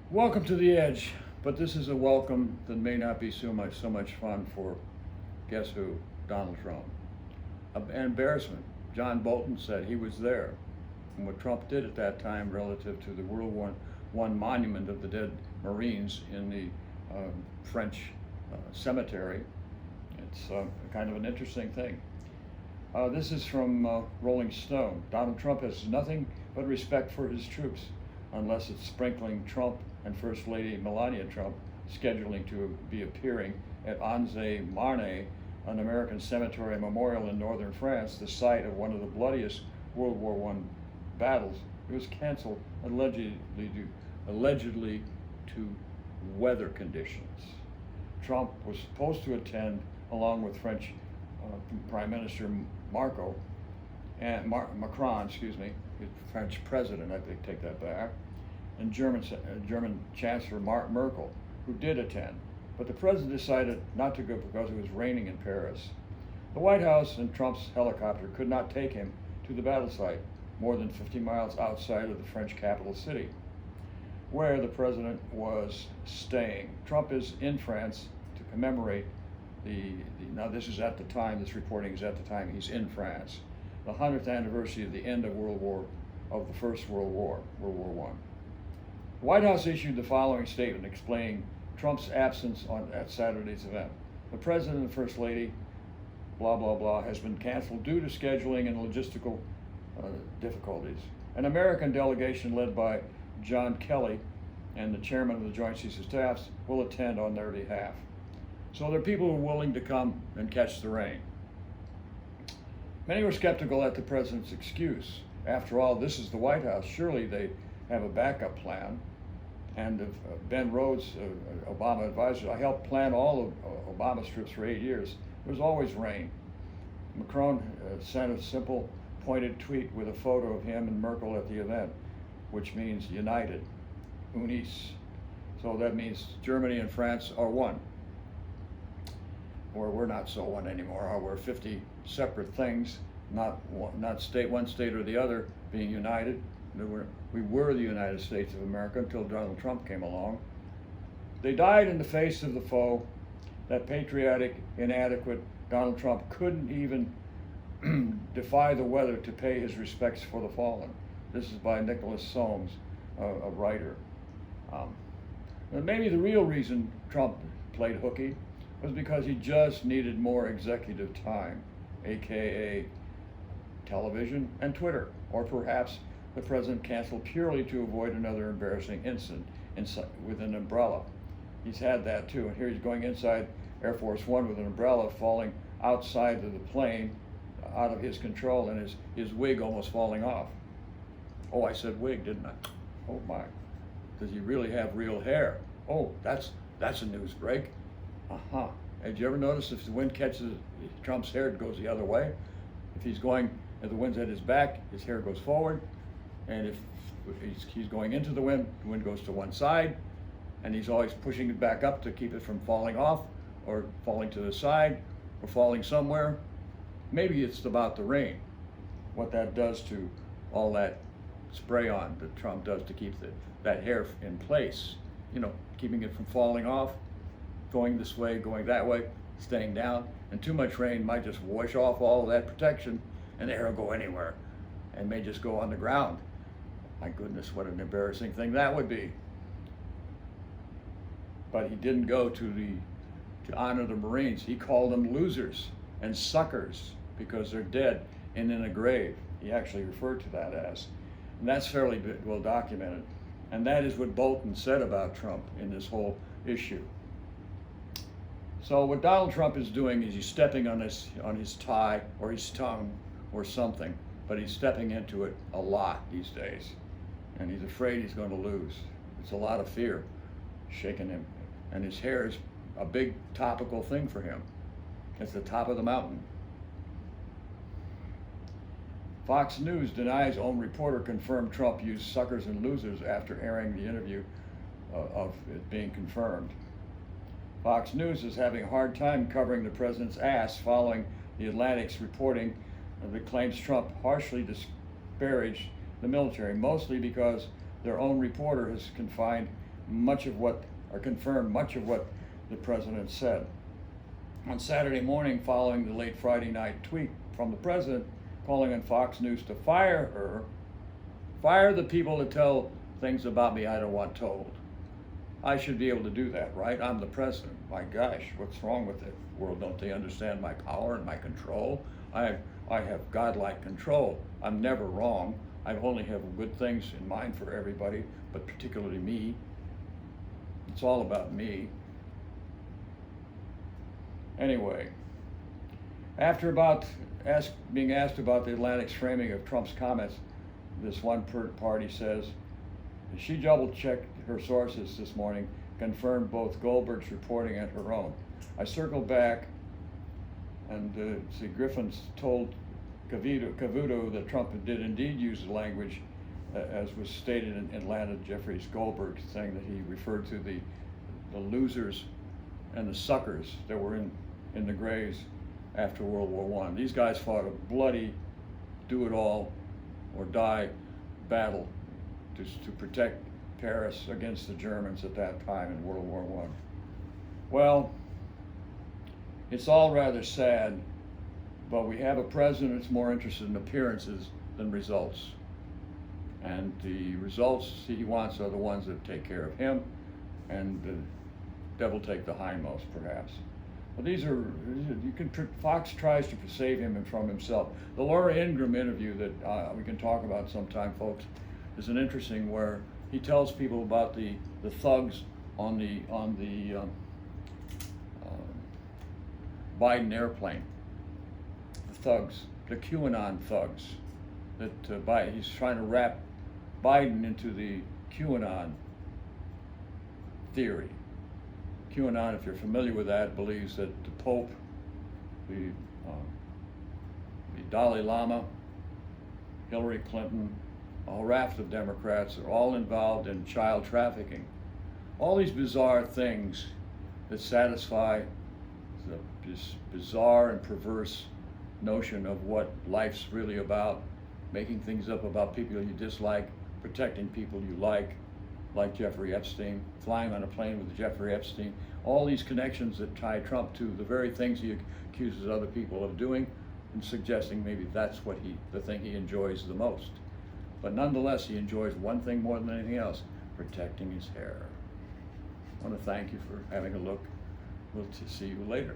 Welcome to the Edge, but this is a welcome that may not be so much fun for, guess who? Donald Trump. An embarrassment. John Bolton said he was there, and what Trump did at that time relative to the World War I monument of the dead Marines in the French cemetery. It's kind of an interesting thing. This is from Rolling Stone. Donald Trump has nothing but respect for his troops, unless it's sprinkling Trump and First Lady Melania Trump scheduling to be appearing at Marne, an American cemetery memorial in northern France, the site of one of the bloodiest World War I battles. It was canceled allegedly to weather conditions. Trump was supposed to attend along with French Prime Minister Macron, French President, I think, take that back, and German Chancellor Merkel, who did attend. But the president decided not to go because it was raining in Paris. The White House and Trump's helicopter could not take him to the battle site, more than 50 miles outside of the French capital city, where the president was staying. Trump is in France to commemorate now this is at the time, this reporting is at the time he's in France, the 100th anniversary of the end of the First World War, World War I. The White House issued the following statement explaining Trump's absence at Saturday's event. The President and First Lady, blah, blah, blah, has been canceled due to scheduling and logistical difficulties. An American delegation led by John Kelly and the chairman of the Joint Chiefs of Staff will attend on their behalf. So there are people who are willing to come and catch the rain. Many were skeptical at the president's excuse. After all, this is the White House. Surely they have a backup plan. And Ben Rhodes, Obama advisor, I helped plan all of Obama's trips for 8 years. There was always rain. Macron sent a simple pointed tweet with a photo of him and Merkel at the event, which means united, unis. So that means Germany and France are one. Or we're not so one anymore. We're 50 separate things, not one state or the other being united. We were the United States of America until Donald Trump came along. They died in the face of the foe. That patriotic, inadequate Donald Trump couldn't even defy the weather to pay his respects for the fallen. This is by Nicholas Soames, a writer. Maybe the real reason Trump played hooky was because he just needed more executive time, aka television and Twitter, or perhaps the president canceled purely to avoid another embarrassing incident with an umbrella. He's had that too, and here he's going inside Air Force One with an umbrella falling outside of the plane, out of his control, and his wig almost falling off. Oh, I said wig, didn't I? Oh my, does he really have real hair? Oh, that's a news break. Uh-huh. Did you ever notice if the wind catches Trump's hair, it goes the other way? If the wind's at his back, his hair goes forward. And if he's going into the wind goes to one side, and he's always pushing it back up to keep it from falling off, or falling to the side, or falling somewhere. Maybe it's about the rain, what that does to all that spray on that Trump does to keep that hair in place, keeping it from falling off, going this way, going that way, staying down. And too much rain might just wash off all of that protection, and the hair will go anywhere and may just go on the ground. My goodness, what an embarrassing thing that would be. But he didn't go to honor the Marines. He called them losers and suckers because they're dead and in a grave. He actually referred to that as. And that's fairly well documented. And that is what Bolton said about Trump in this whole issue. So what Donald Trump is doing is he's stepping on his tie or his tongue or something, but he's stepping into it a lot these days. And he's afraid he's going to lose. It's a lot of fear shaking him. And his hair is a big topical thing for him. It's the top of the mountain. Fox News denies own reporter confirmed Trump used suckers and losers after airing the interview of it being confirmed. Fox News is having a hard time covering the president's ass following the Atlantic's reporting that claims Trump harshly disparaged the military, mostly because their own reporter has confined confirmed much of what the president said. On Saturday morning, following the late Friday night tweet from the president calling on Fox News to fire the people that tell things about me I don't want told. I should be able to do that, right? I'm the president. My gosh, what's wrong with the world? Don't they understand my power and my control? I have godlike control. I'm never wrong. I only have good things in mind for everybody, but particularly me. It's all about me. Anyway, after being asked about the Atlantic's framing of Trump's comments, this one party says, she double-checked her sources this morning, confirmed both Goldberg's reporting and her own. I circled back, and Griffins told Cavuto that Trump did indeed use the language, as was stated in Atlanta Jeffries Goldberg, saying that he referred to the losers and the suckers that were in the graves after World War I. These guys fought a bloody, do-it-all or die battle to protect Paris against the Germans at that time in World War I. Well, it's all rather sad, but we have a president that's more interested in appearances than results. And the results he wants are the ones that take care of him, and the devil take the hindmost, perhaps. But Fox tries to save him from himself. The Laura Ingraham interview that we can talk about sometime, folks, is an interesting where he tells people about the thugs on the Biden airplane. The thugs, the QAnon thugs, that he's trying to wrap Biden into the QAnon theory. QAnon, if you're familiar with that, believes that the Pope, the Dalai Lama, Hillary Clinton, a whole raft of Democrats are all involved in child trafficking. All these bizarre things that satisfy this bizarre and perverse notion of what life's really about, making things up about people you dislike, protecting people you like Jeffrey Epstein, flying on a plane with Jeffrey Epstein, all these connections that tie Trump to the very things he accuses other people of doing, and suggesting maybe that's the thing he enjoys the most. But nonetheless, he enjoys one thing more than anything else, protecting his hair. I want to thank you for having a look. We'll see you later.